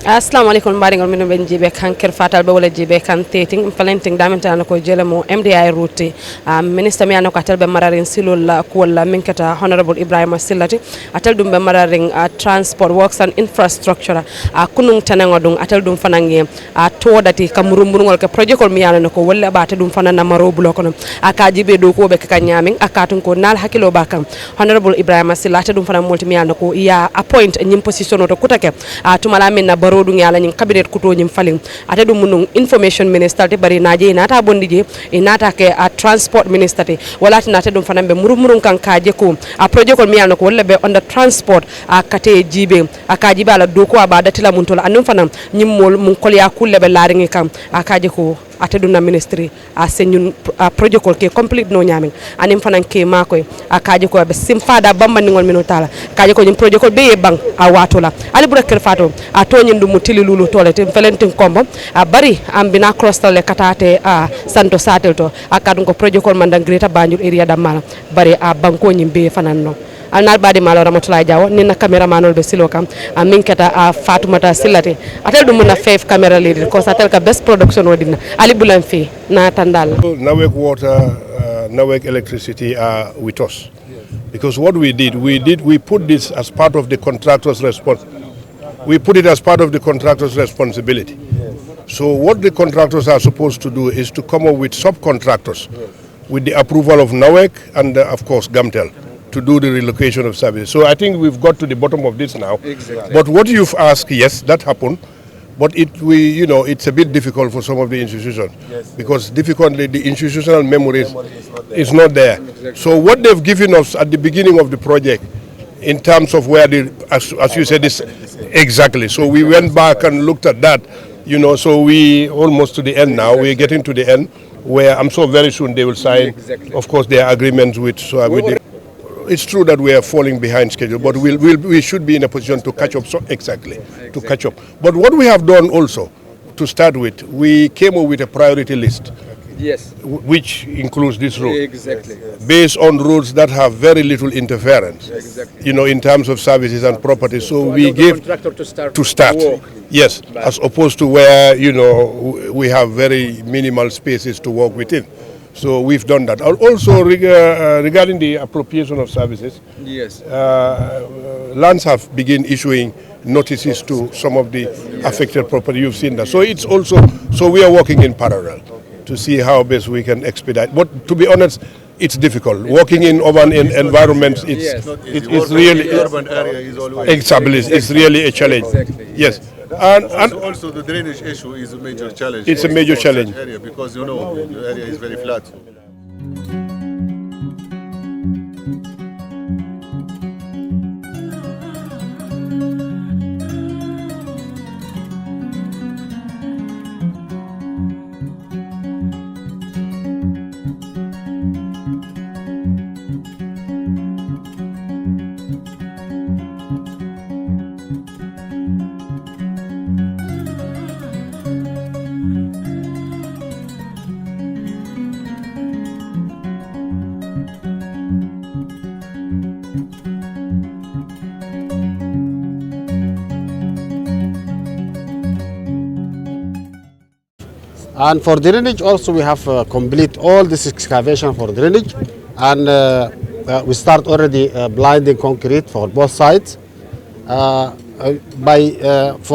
Assalamu alaikum baringol min ben jibe kan Kerr fatal be wala jibe kan teting falenting damenta ko jelemo MDI route minister mi anako atel be mararin Sillah ko wala minkata honorable Ibrahim Sillati atel dum be mararin transport works and infrastructure kunung tanango dum atel dum fanange todati kamurumburngol ke project ko mi anako wala ba te dum fanana maro block no akajibe do ko be ka nyamin akatun ko nal hakilo bakam honorable Ibrahim Sillati dum fanan multi mi anako ya appoint nyim position to kutake tumala min na rodu ngala nyin cabinet kuto nyim falling ate dum munung information minister te bari naje nata bondije e nata ke a transport minister te wala tinata dum fanambe murumurun kan kaje ko a project ko miyano ko wala be on the transport a kate jibe akaji bala do ko abada tila mun tola anum fanam nyim mol mun kolya kulle be laringi kam akaje ko ate dum na ministry a senyun a project ko ke complete no nyamin anim fanan ke makoy akaje ko be simfada bamba ningol minutala kaje ko nyim project ko be bang a watola ali Kerr Fatou a toñin dum tili lulu tole te felentin kombo a bari ambina crostal katate a santo satel to akadum ko project ko mandan greta banjul area damala bari a banko nyimbe fananno alnal badi malo ramatulay jawo ni na cameramanol be silo kam a minkata a Fatoumata Sillati atel dum na fave camera leader ko satel ka best production wadina ali bulan fi na tandal Nawek water Nawek electricity are with us because what we put this as part of the contractor's response. We put it as part of the contractor's responsibility. So what the contractors are supposed to do is to come up with subcontractors with the approval of NAWEC and of course GAMTEL to do the relocation of services. So I think we've got to the bottom of this now. Exactly. But what you've asked, yes, that happened. But it's a bit difficult for some of the institutions because difficultly the institutional memories is not there. Exactly. So what they've given us at the beginning of the project in terms of where as you said, this exactly. So we went back and looked at that, so we almost to the end now. We're getting to the end where I'm sure very soon they will sign, of course, their agreements with it's true that we are falling behind schedule, but we should be in a position to catch up. To catch up. But what we have done also, to start with, we came up with a priority list. Yes. Which includes this road. Exactly. Based on roads that have very little interference, Exactly. in terms of services and properties. So we gave contractor to start. Work. Yes, as opposed to where, we have very minimal spaces to work within. So we've done that. Also regarding the appropriation of services, Yes. lands have begun issuing notices to some of the affected property. You've seen that. So it's also, we are working in parallel to see how best we can expedite. But to be honest, it's difficult. Working in urban environments, it's really urban area is always it's really a challenge. Exactly. Yes. And also the drainage issue is a major challenge. It's a major challenge. Area because the area is very flat. And for drainage also we have complete all this excavation for drainage, and we start already blinding concrete for both sides. For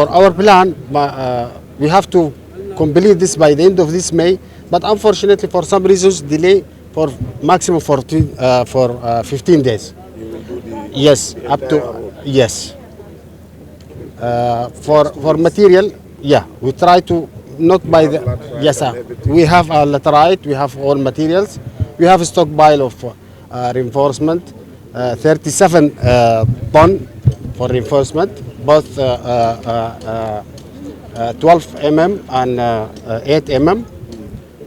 our plan, we have to complete this by the end of this May, but unfortunately for some reasons delay for maximum for 15 days. Yes, up to yes. For material, we try to. Not by the yes, sir. We have a laterite. We have all materials. We have a stockpile of reinforcement, 37 ton for reinforcement, both 12 mm and 8 mm,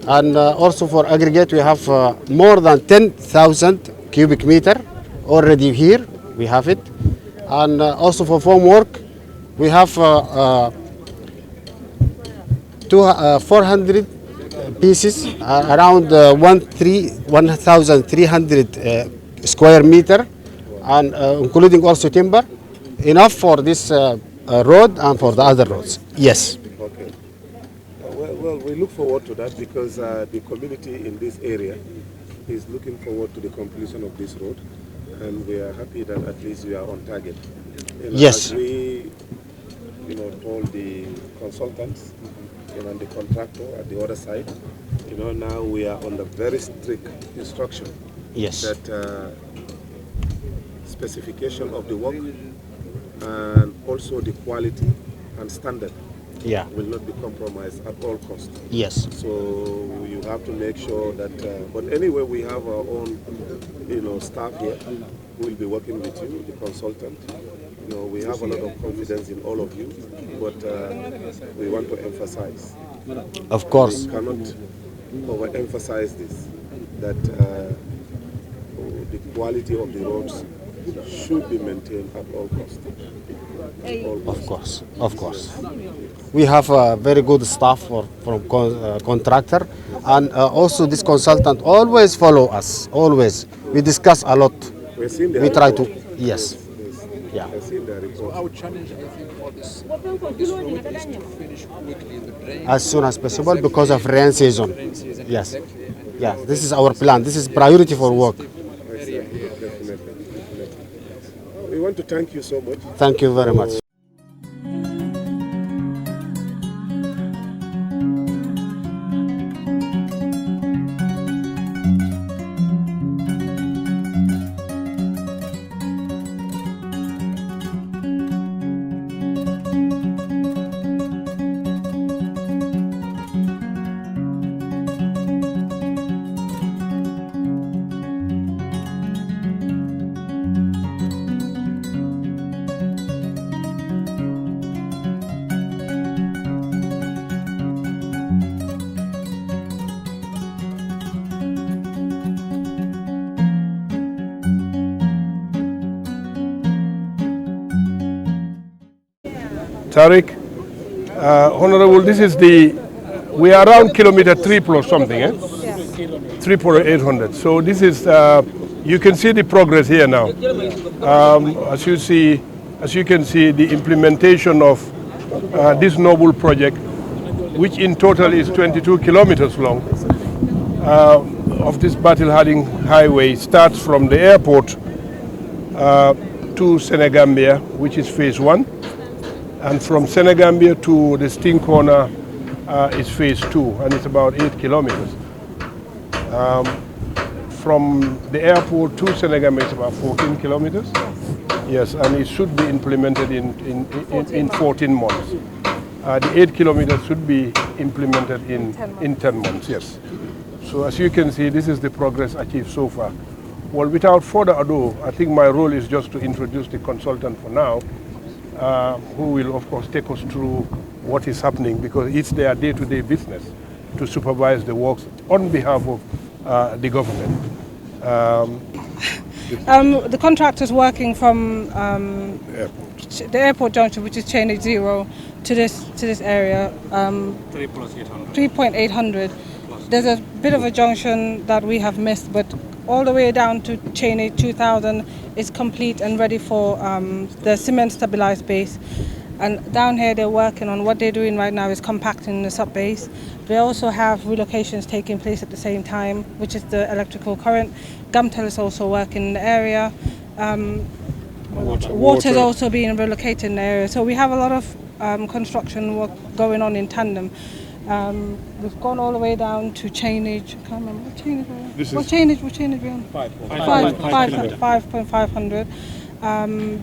and also for aggregate we have more than 10,000 cubic meter already here. We have it, and also for formwork we have 400 pieces, around 1,300 square meter, and including also timber, enough for this road and for the other roads. Yes. Okay. Well, we look forward to that because the community in this area is looking forward to the completion of this road, and we are happy that at least we are on target. Yes. As we, told the consultants, and the contractor at the other side, now we are under very strict instruction. Yes. That specification of the work and also the quality and standard will not be compromised at all costs. Yes. So you have to make sure that, but anyway, we have our own, staff here who will be working with you, the consultant. We have a lot of confidence in all of you, but we want to emphasize. Of course. We cannot overemphasize this, that the quality of the roads should be maintained at all costs. Of course. We have a very good staff from contractor, and also this consultant always follow us. Always, we discuss a lot. We try to yes. Yeah. Our challenge, I think, for this road is to finish quickly the drain. As soon as possible because of rain season. Yes. Yeah. This is our plan. This is priority for work. Definitely. We want to thank you so much. Thank you very much. Tariq, Honorable, we are around kilometer 3 plus something, eh? Yes. 3.800. So this is, you can see the progress here now. As you can see, the implementation of this noble project, which in total is 22 kilometers long, of this battle-hardened highway, starts from the airport to Senegambia, which is phase 1. And from Senegambia to the Sting Corner is phase 2, and it's about 8 kilometers. From the airport to Senegambia, it's about 14 kilometers. Yes, and it should be implemented in 14 months. The 8 kilometers should be implemented in 10 months, yes. So as you can see, this is the progress achieved so far. Well, without further ado, I think my role is just to introduce the consultant for now, who will, of course, take us through what is happening, because it's their day-to-day business to supervise the works on behalf of the government. The contractor's working from the airport junction, which is chain 0, to this area. 3.800. There's a bit of a junction that we have missed, but all the way down to chain 2000 is complete and ready for the cement stabilized base. And down here they're working on what they're doing right now is compacting the sub base. They also have relocations taking place at the same time, which is the electrical current. Gamtel is also working in the area. Water is also being relocated in the area. So we have a lot of construction work going on in tandem. We've gone all the way down to chainage. I can't remember what chainage we're on. What chainage we're on? 5.500.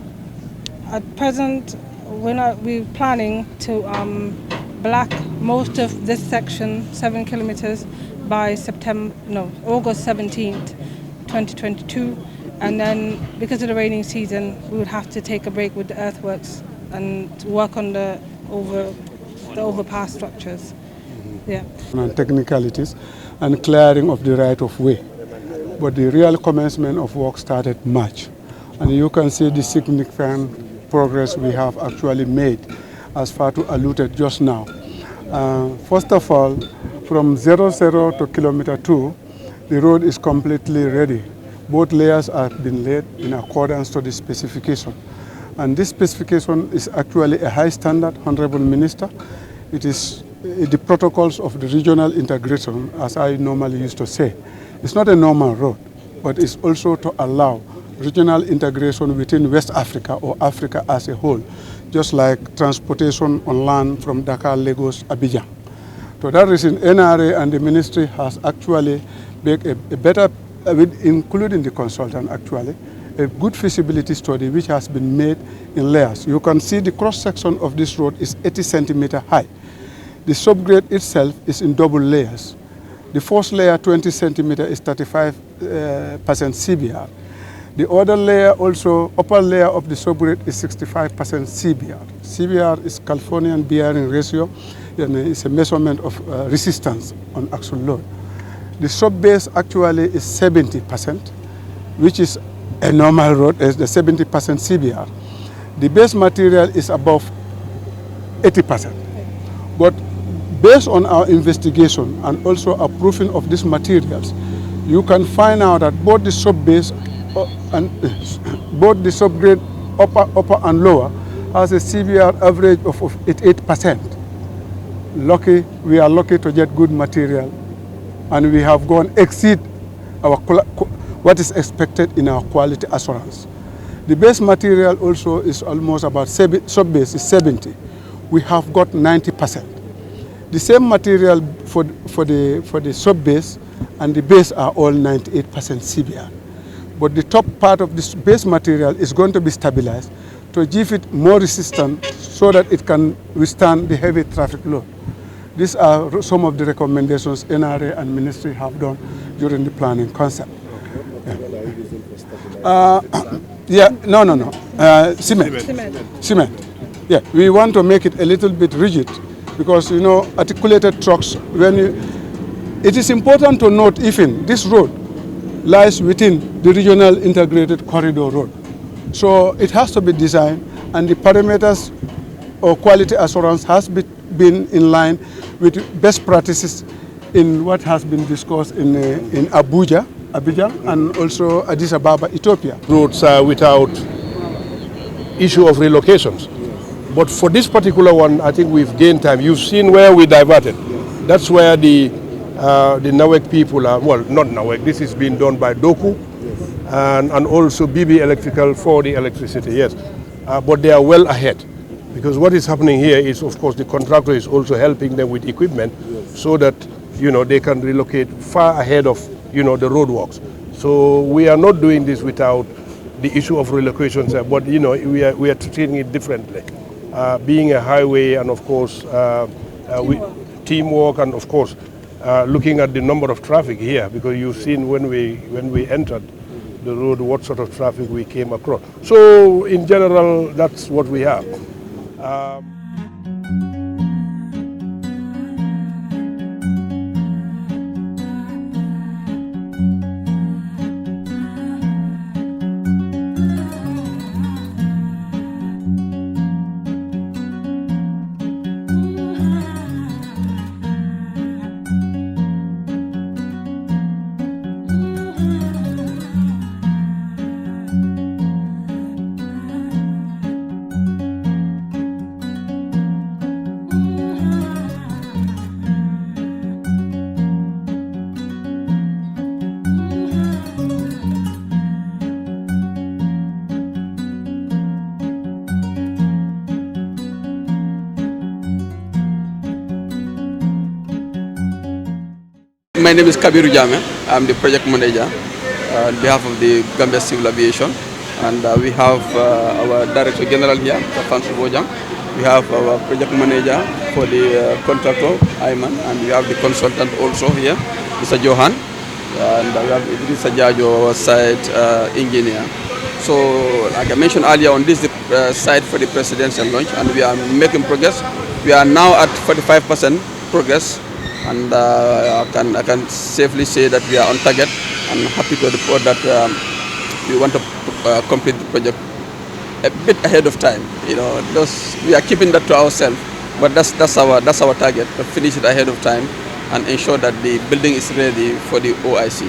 At present, we're planning to black most of this section, 7 kilometers, by August 17th, 2022. And then, because of the raining season, we would have to take a break with the earthworks and work on the overpass structures. Yeah. And technicalities and clearing of the right of way. But the real commencement of work started March. And you can see the significant progress we have actually made, as Fatou alluded just now. First of all, from 00 to kilometer 2, the road is completely ready. Both layers have been laid in accordance to the specification. And this specification is actually a high standard, Honorable Minister. It is the protocols of the regional integration, as I normally used to say. It's not a normal road, but it's also to allow regional integration within West Africa or Africa as a whole, just like transportation on land from Dakar, Lagos, Abidjan. For that reason, NRA and the ministry has actually made a better, including the consultant actually, a good feasibility study which has been made in layers. You can see the cross-section of this road is 80 centimeters high. The subgrade itself is in double layers. The first layer, 20 centimeters, is 35% CBR. The other layer also, upper layer of the subgrade is 65% CBR. CBR is Californian bearing ratio, and it's a measurement of resistance on axle load. The sub-base actually is 70%, which is a normal road, is the 70% CBR. The base material is above 80%. But based on our investigation and also our proofing of these materials, you can find out that both the sub-base and both the subgrade upper and lower has a CBR average of 88%. We are lucky to get good material, and we have gone exceed our what is expected in our quality assurance. The base material also is almost about sub-base is 70. We have got 90%. The same material for the sub-base and the base are all 98% CBR. But the top part of this base material is going to be stabilized to give it more resistance so that it can withstand the heavy traffic load. These are some of the recommendations NRA and ministry have done during the planning concept. Cement. Yeah, we want to make it a little bit rigid because, you know, articulated trucks, it is important to note even this road lies within the regional integrated corridor road. So it has to be designed, and the parameters or quality assurance has been in line with best practices in what has been discussed in Abidjan, and also Addis Ababa, Ethiopia. Roads are without issue of relocations. But for this particular one, I think we've gained time. You've seen where we diverted. That's where the Nawek people are, well, not Nawek, this is being done by Doku and also BB Electrical for the electricity, yes. But they are well ahead, because what is happening here is, of course, the contractor is also helping them with equipment so that, you know, they can relocate far ahead of, you know, the roadworks. So we are not doing this without the issue of relocations, but, you know, we are treating it differently. Being a highway, and of course, teamwork, and of course, looking at the number of traffic here, because you've seen when we entered the road what sort of traffic we came across. So in general, that's what we have. My name is Kabiru Jame. I'm the project manager on behalf of the Gambia Civil Aviation, and we have our Director General here, Fatou. We have our project manager for the contractor, Ayman, and we have the consultant also here, Mr. Johan, and we have Idrissa Jajo, our site engineer. So, like I mentioned earlier on, this is the site for the presidential launch, and we are making progress. We are now at 45% progress. And I can safely say that we are on target. I'm happy to report that we want to complete the project a bit ahead of time. You know, we are keeping that to ourselves, but that's our target, to finish it ahead of time and ensure that the building is ready for the OIC.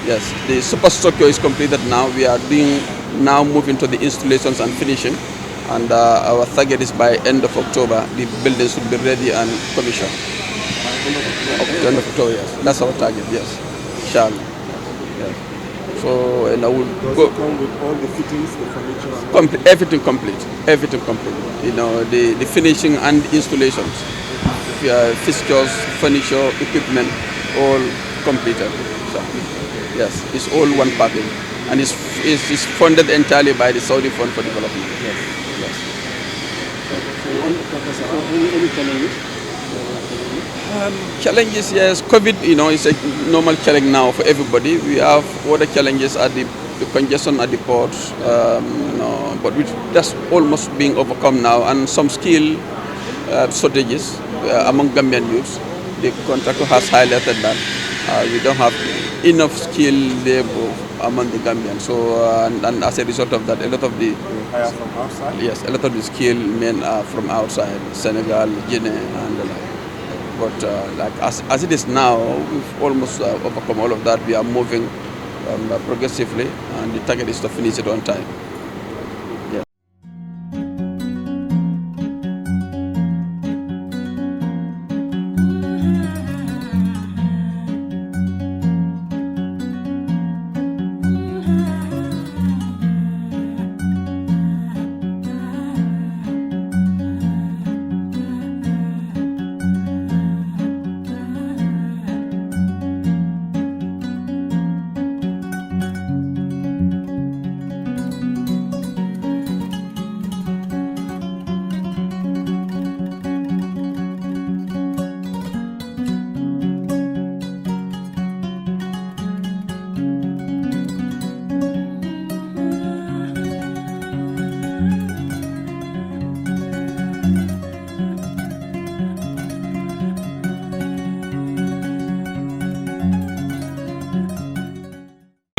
Yes, the superstructure is completed now. We are doing now moving to the installations and finishing. And our target is by end of October, the building should be ready and commissioned. End of October, yes. That's our target, yes. Inshallah. Yes. So, and I will Does it come with all the fittings, the furniture? Everything complete. Everything complete. You know, the finishing and installations, fixtures, furniture, equipment, all completed. So, yes, it's all one package, and it's funded entirely by the Saudi Fund for Development. Yes. Yes. Any challenges? Challenges, yes. COVID, you know, is a normal challenge now for everybody. We have other challenges at the congestion at the ports, but that's almost being overcome now, and some skill shortages among Gambian youths. The contractor has highlighted that we don't have enough skilled labor among the Gambians. So, and as a result of that, a lot of the From outside? yes, a lot of the skilled men are from outside, Senegal, Guinea, and the like. But like as it is now, we've almost overcome all of that. We are moving progressively, and the target is to finish it on time. Yeah.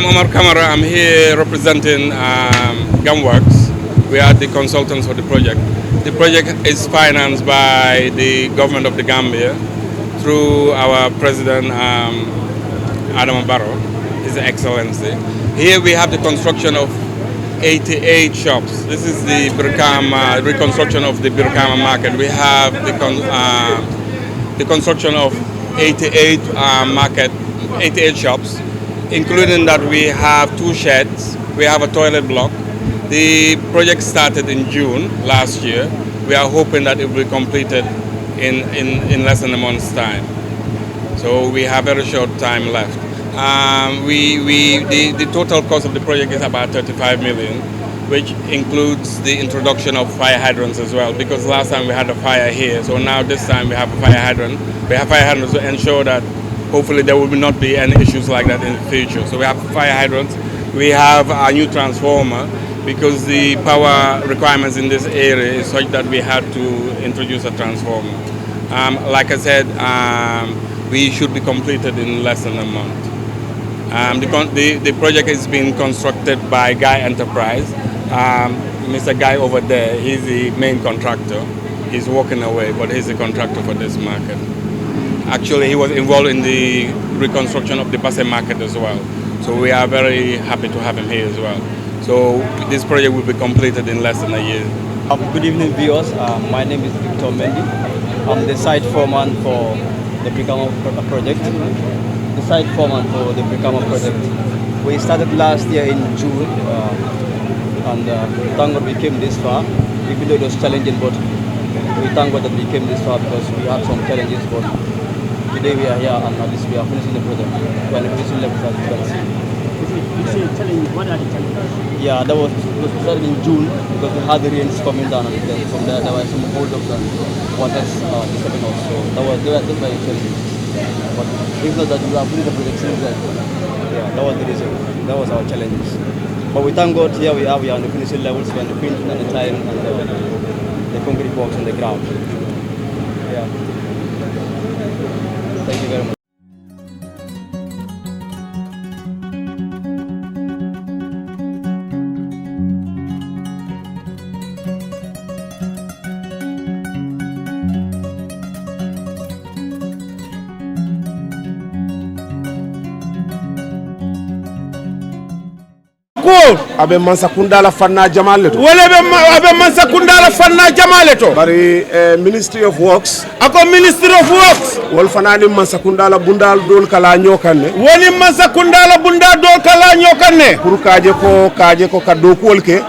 Omar Kamara. I'm here representing Gamworks. We are the consultants for the project. The project is financed by the government of the Gambia through our president, Adam Barrow, His Excellency. Here we have the construction of 88 shops. This is the Birkama, reconstruction of the Birkama market. We have the construction of 88 88 shops, including that we have 2 sheds, we have a toilet block. The project started in June last year. We are hoping that it will be completed in less than a month's time. So we have very short time left. The total cost of the project is about 35 million, which includes the introduction of fire hydrants as well, because last time we had a fire here, so now this time we have a fire hydrant. We have fire hydrants to ensure that hopefully there will not be any issues like that in the future. So we have fire hydrants. We have a new transformer because the power requirements in this area is such that we had to introduce a transformer. Like I said, we should be completed in less than a month. The project is being constructed by Guy Enterprise. Mr. Guy over there, he's the main contractor. He's walking away, but he's the contractor for this market. Actually, he was involved in the reconstruction of the Basse market as well. So we are very happy to have him here as well. So this project will be completed in less than a year. Good evening, viewers. My name is Victor Mendy. I'm the site foreman for the Brikama project. The site foreman for the Brikama project. We started last year in June, and thank God we came this far. Even though it was challenging, but we thank God that we came this far because we had some challenges. But today we are here, and at least we are finishing the project. We are in the finishing level, as you can see. What are the challenges? Yeah, that was started in June because we had the rains coming down, and then from there were some hold-ups and water disturbing us. So that's why it's challenging. But if not that, we have finished the project since then. Yeah, that was the reason. That was our challenges. But we thank God here we are on the finishing levels, we are on the painting and the tiling and the concrete blocks on the ground. Yeah. Thank you very much. abe Mansakunda la fanna jamale to wala abe Mansakunda la fanna jamale to bari Ministry of Works ako Ministry of Works wol fanani Mansakunda la bundal dol kala nyokanne woni Mansakunda la bundal dol kala nyokanne pour kaje ko ka dokuwol ke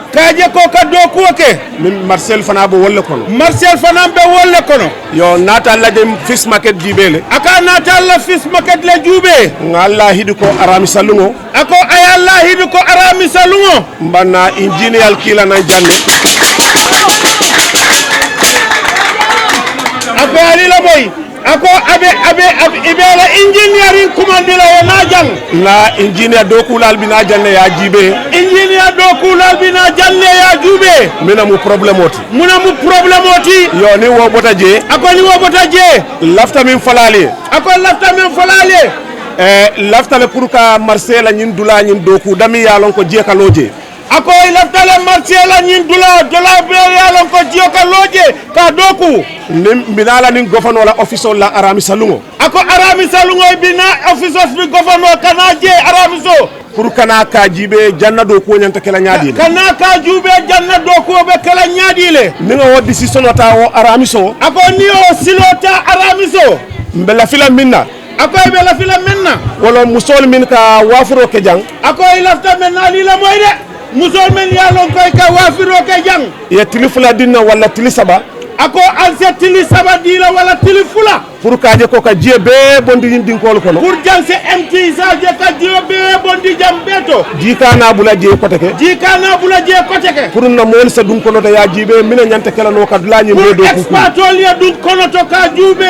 min Marcel fana bo wolle kono Marcel fana be wolle kono yo nata la dem fish market jibele aka nata la fish market le jube ngalla hidi ko arami salungo ako ayalla hidi ko arami salungo mbanna engineer kila na janne ako alila boy ako abe ibela engineering commandila na jang la engineer dokulal bina janne ya jibe engineer dokulal bina janne ya jube muna mu problemoti yo ni wo bota je ako ni wo bota je lafta min falale lafta le pour ka Marcel nyin dula nyin doku dami yalon ko je kaloje ako lafta le Marcel nyin dula be yalon ko je kaloje ka doku nim binala nin gouverneur la office la arami salungo ako arami salungo bina office bi gouverneur kana je arami so pour kana ka jibe janna do ko nyanta kala nyaadi kana ka jube janna do ko be kala nyaadi le ninga wo decision ta wo arami so ako ni o silota arami so mbela fila minna ako bela fila minna wala musol min ka wafuro ke jang ako ilafta minna li la moy de musol men yalon koy ka wafiro ke jang ya tilifula dinna wala tilisaba ako anse tilisaba dila wala tilifula pour kaje ko ka jebe bondi din ko kono pour janse MT sa je ka jebe bondi jambeto jikana bula je koteke pour na mol sa dun kono to ya jibe mina nyanta kala no ka dulañi me do ko expatol ya dun kono to ka jube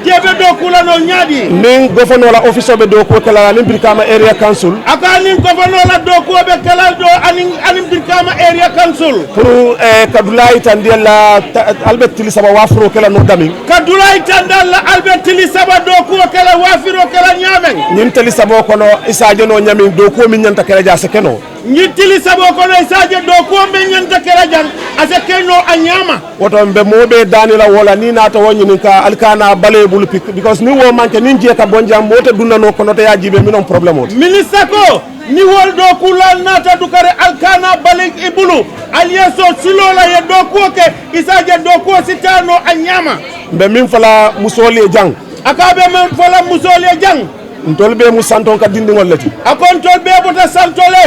jebe do kula no nyaadi nin gouverneur la office be do ko kala nin Brikama area council aka nin gouverneur la do ko be kala do anin Brikama area council pour kadulay tandela albert tilisaba wafro kala no dami kadulay tandela la albert tilisaba do ko kala wafiro kala nyamen nin tilisaba kono isaje no nyamin do ko min nyanta kala jase keno ni tilisaba kono isaje do ko min nyanta kala jan ase keno anyama woto be mobe danila wala ni nata woni nin ka alkana balebul because ni wo manke nin je ka bonjam mota dunna no kono to ya jibe minon problème ministre ko ni wol do kulal nata dukare alkana balik ibulu aliyeso silola ye do ko ke isaje do ko sitano anyama mbe min fala musole jang akabe men fala musole jang ntolbe mu santon ka dindi ngollati akon tolbe bota santole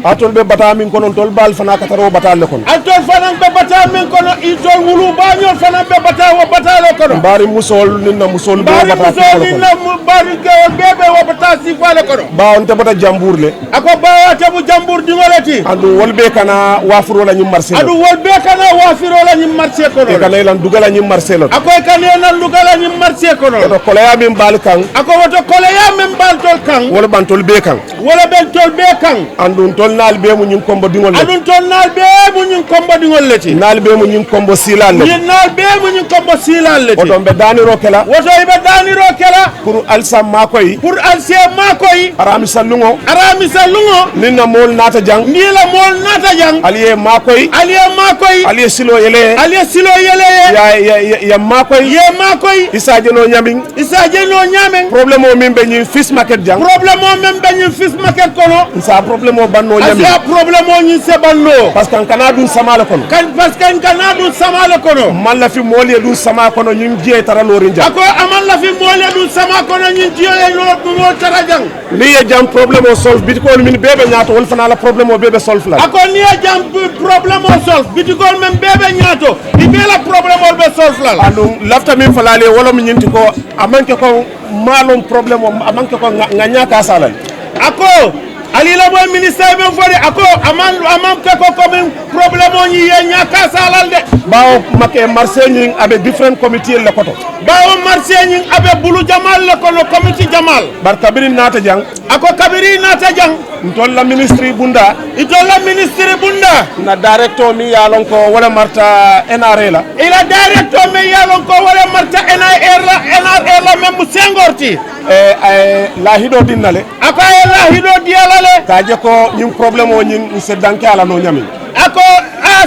atol be bata min kono tol bal fana kataro bata le kono atol fana be bata min kono itol wulu bañol fana be bata wo bata le kono bari musol ninna musol be bata musol ninna bari gawol bebe wo bata si fale kono ba on te bata jambour le ako ba te bu jambour di ngolati andu wolbe kana wafuro la nyim marché adu wolbe kana wafiro la nyim marché kono kana lan dugala nyim marché lo ako kana lan dugala nyim marché kono to kolaya min bal kan ako woto kolaya min bal tol kan wala ban tol be kan wala ben tol be kan andu tol nal be mu ñing kombo dingol le adun ton nal be mu ñing kombo dingol leti nal be mu ñing kombo silal le nal be mu ñing kombo silal leti woto be dani rokela woto be dani rokela pour alsa makoy arami salungo ninna mol nata jang ni la mol nata jang aliye makoy aliye silo yele ya makoy isaje no nyamin problème o min be ñi fish market jang kono sa problème o banno nyamin problème o ñi se banno parce que kana dun samala kono man la fi moliye dun sama kono ñi je taralorin jang ako amal la fi moliye dun sama kono ñi je no tarajang ni ye jam problème o solve bitikol min bebe ñaato wol fana la problème o bebe solve la ako ni ye jam problème o solve bitikol men bebe ñaato i be la problème o be solve la anu lafta min falale wala min ñinti ko amanke ko malum problème o amanke ko nganya ka salal ako ali la boy ministère men fori ako amam ko comme problème o ñi ye ñaka salal de bawo make marché ñi abe different committee le koto bawo marché ñi abe bulu jamal le kono committee jamal bar kabiri nata jang ako kabiri nata jang ntol la ministre bunda na directeur mi yalon ko wala marta NRA la ila directeur mi yalon ko wala marta NRA la même sengorti la hido dinale ako la hido dialale kaje ko ñim problème o ñin se danke ala no ñami ako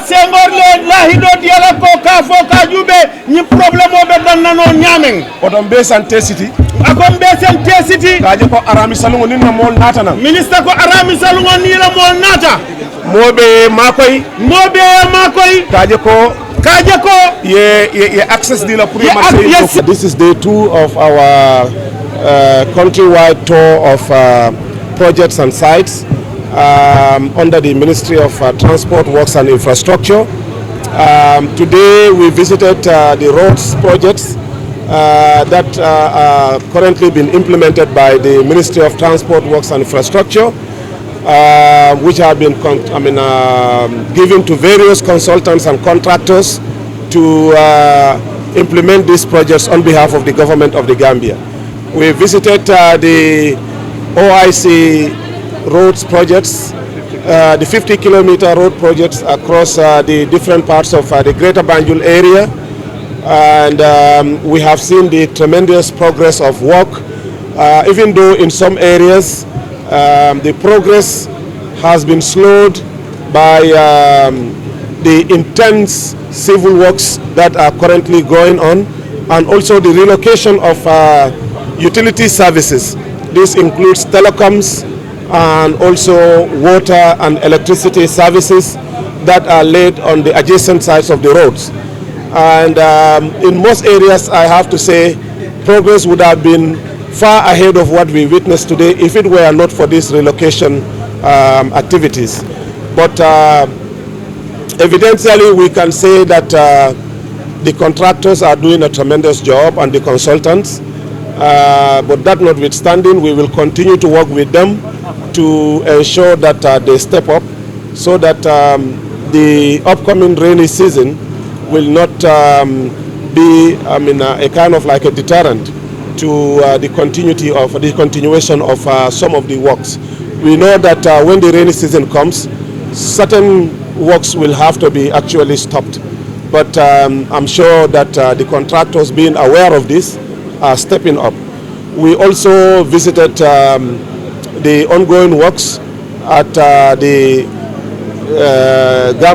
sengor le la hido diala ko ka fo ka jube ñim problème o be dannano ñamen oto be santé city ako be santé city kaje ko arami salungo ninna mol nata na ministre ko arami salungo ni la mol nata moɓe makoy kaje ko ye access dila pour This is day 2 of our countrywide tour of projects and sites under the Ministry of Transport, Works and Infrastructure. Today we visited the roads projects that are currently being implemented by the Ministry of Transport, Works and Infrastructure, which have been given to various consultants and contractors to implement these projects on behalf of the government of the Gambia. We visited the OIC roads projects, the 50-kilometer road projects across the different parts of the Greater Banjul area, and we have seen the tremendous progress of work, even though in some areas the progress has been slowed by the intense civil works that are currently going on, and also the relocation of utility services. This includes telecoms and also water and electricity services that are laid on the adjacent sides of the roads. And in most areas, I have to say, progress would have been far ahead of what we witnessed today if it were not for these relocation activities. But evidentially, we can say that the contractors are doing a tremendous job and the consultants. But that notwithstanding, we will continue to work with them to ensure that they step up so that the upcoming rainy season will not be a kind of like a deterrent to the continuation of some of the works. We know that when the rainy season comes, certain works will have to be actually stopped. But I'm sure that the contractors, being aware of this, are stepping up. We also visited the ongoing works at the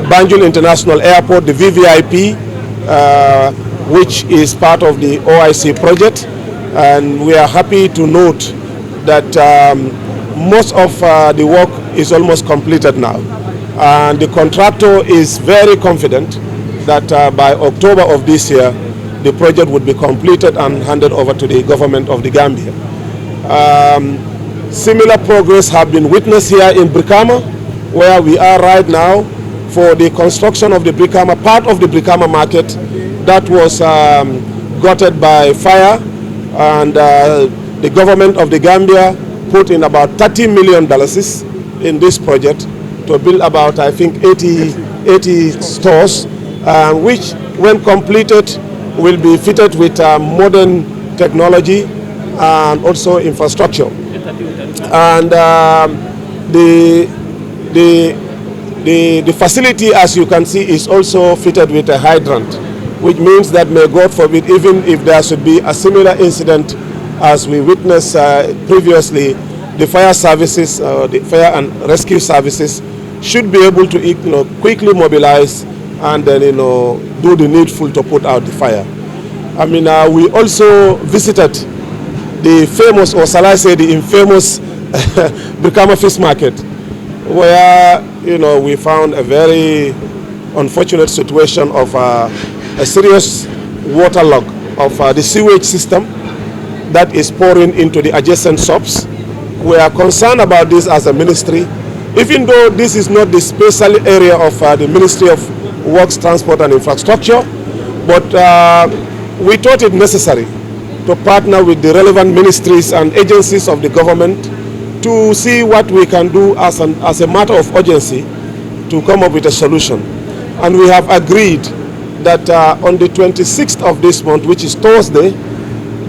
Banjul International Airport, the VVIP, which is part of the OIC project. And we are happy to note that most of the work is almost completed now. And the contractor is very confident that by October of this year, the project would be completed and handed over to the government of the Gambia. Similar progress have been witnessed here in Brikama, where we are right now for the construction of the Brikama, part of the Brikama market that was gutted by fire, and the government of the Gambia put in about $30 million in this project to build about, I think, 80 stores, which when completed will be fitted with modern technology and also infrastructure. And the facility, as you can see, is also fitted with a hydrant, which means that, may God forbid, even if there should be a similar incident as we witnessed previously, the fire services, the fire and rescue services should be able to quickly mobilize and then do the needful to put out the fire. We also visited the famous, or shall I say the infamous, Brikama Fish Market, where we found a very unfortunate situation of a serious waterlog of the sewage system that is pouring into the adjacent shops. We are concerned about this as a ministry, even though this is not the special area of the Ministry of Works, Transport and Infrastructure, but we thought it necessary to partner with the relevant ministries and agencies of the government to see what we can do as a matter of urgency to come up with a solution. And we have agreed that on the 26th of this month, which is Thursday,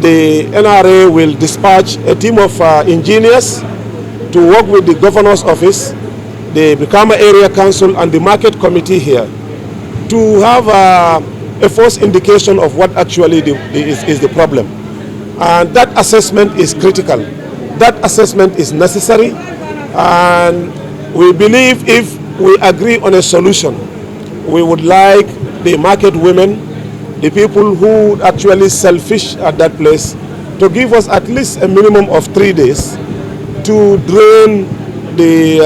the NRA will dispatch a team of engineers to work with the governor's office, the Brikama Area Council and the market committee here to have a first indication of what actually is the problem. And that assessment is critical. That assessment is necessary, and we believe if we agree on a solution, we would like the market women, the people who actually sell fish at that place, to give us at least a minimum of 3 days to drain the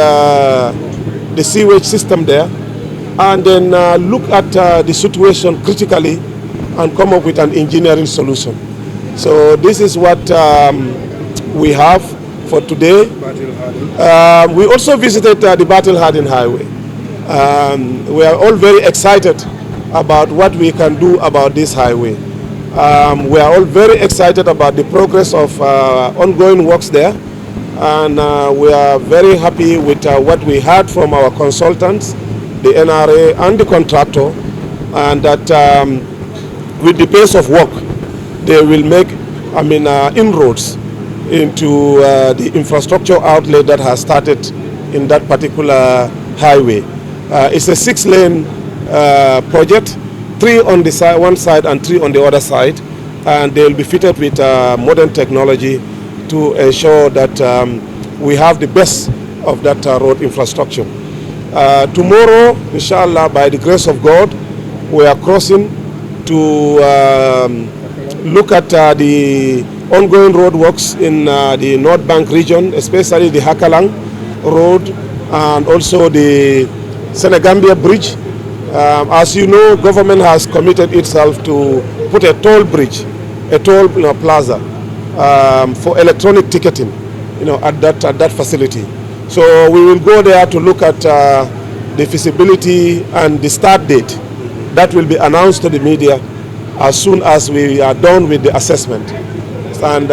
the sewage system there, and then look at the situation critically and come up with an engineering solution. So this is what we have for today. We also visited the Battle Hardened Highway. We are all very excited about what we can do about this highway. We are all very excited about the progress of ongoing works there, and we are very happy with what we heard from our consultants, the NRA and the contractor, and that with the pace of work, they will make, inroads into the infrastructure outlet that has started in that particular highway. It's a 6-lane project, 3 on the side, one side and 3 on the other side, and they'll be fitted with modern technology to ensure that we have the best of that road infrastructure. Tomorrow, inshallah, by the grace of God, we are crossing to look at the ongoing road works in the North Bank region, especially the Hakalang Road and also the Senegambia Bridge. As you know, government has committed itself to put a toll bridge, a toll plaza for electronic ticketing, at that facility. So we will go there to look at the feasibility and the start date. That will be announced to the media as soon as we are done with the assessment. And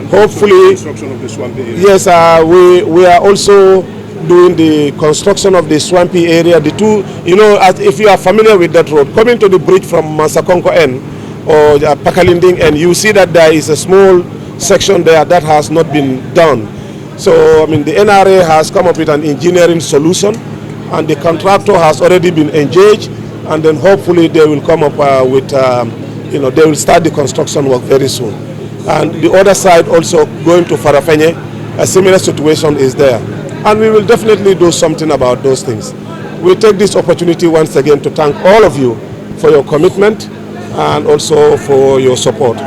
hopefully, construction of the swampy area. yes, we are also doing the construction of the swampy area. The two, if you are familiar with that road, coming to the bridge from Masakonko N or Pakalinding N, you see that there is a small section there that has not been done. So, the NRA has come up with an engineering solution, and the contractor has already been engaged, and then hopefully they will come up with, they will start the construction work very soon. And the other side also going to Farafenye, a similar situation is there. And we will definitely do something about those things. We take this opportunity once again to thank all of you for your commitment and also for your support.